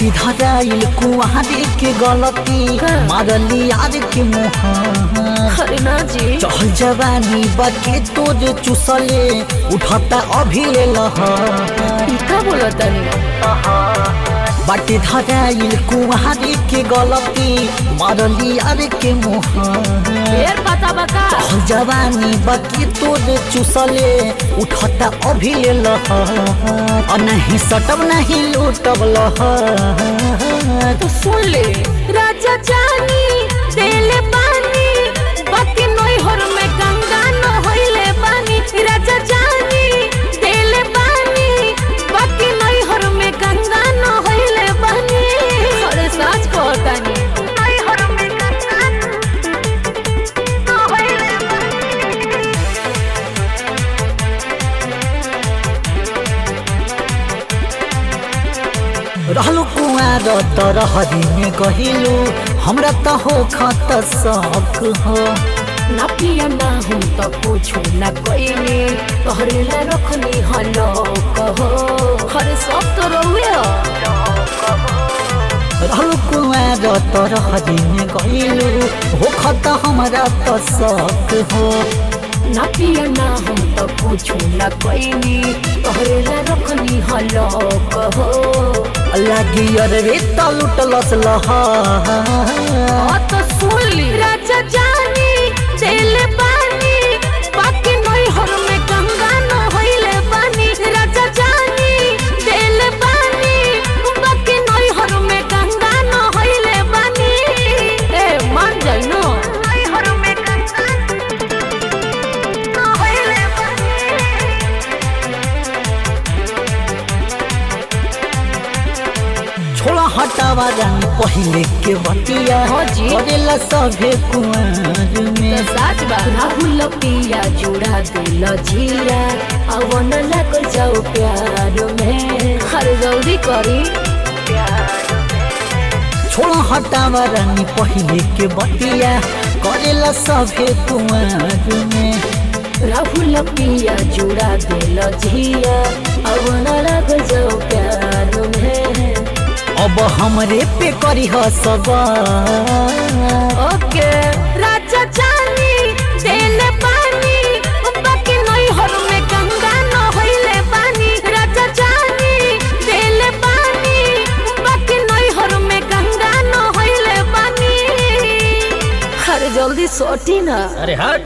बाटी धराइल कुआरी के गलती मारली यार के मुहार। अरे ना जी चहल जवानी बाकी तो जो चुसले उठता अभी ले लहर। का बोला तनी बाटी धराइल कुआरी के गलती मारली यार के मुहार। फेर पता बता चहल जवानी बाकी तो जो चुसले उठता अभी ले लहर। और नहीं सटब नहीं लूटब लहर। तो सुन ले राजा जानी देले पानी बाकी नई हर में गंगा न होइले पानी। राजा जानी देले पानी बाकी नई हर में गंगा न होइले पानी। अरे सच कहतानी नई हर में गंगा न होइले रहलू कुआर तरहरी में कहिलू हमरा तो हो खत शौक हो। ना पिया ना हम तो पूछू ना कोई ने तोहरे ला रखनी हलो कहो। अरे सब तो रहुए रहलू कुआर तरहरी में कहिलू हो खत हमरा तो शौक हो। ना पिया ना हम तो पूछू ना कोई ने तोहरे ला रखनी हलो कहो। लगी अरे लुटलस लहर। तो सुन ली राजा जानी देले पानी बाकी नई हर में गंगा न होइले पानी। राजा जानी देले पानी बाकी नई हर में गंगा न होइले पानी। ए मान जाई न नई हर में गंगा न होइले पानी। छोड़ा हटावा रानी पहले के बतिया हाँ जी। करेला सभे कुआर में। साच बा राहुल पिया जुड़ा दिल जिया अवन लग जाओ प्यार में। हर जल्दी करी छोड़ा हटावा रानी पहले के बतिया करेला सभे कुआर में। राहुल पिया जुड़ा दिल जिया अवन लग जाओ प्यार में। अब हमरे पे करी सवार। ओके राजा जानी देले पानी बाकी नई हर में गंगा न होइले पानी। राजा जानी देले पानी बाकी नई हर में गंगा न होइले पानी। अरे जल्दी सोटी ना। अरे हट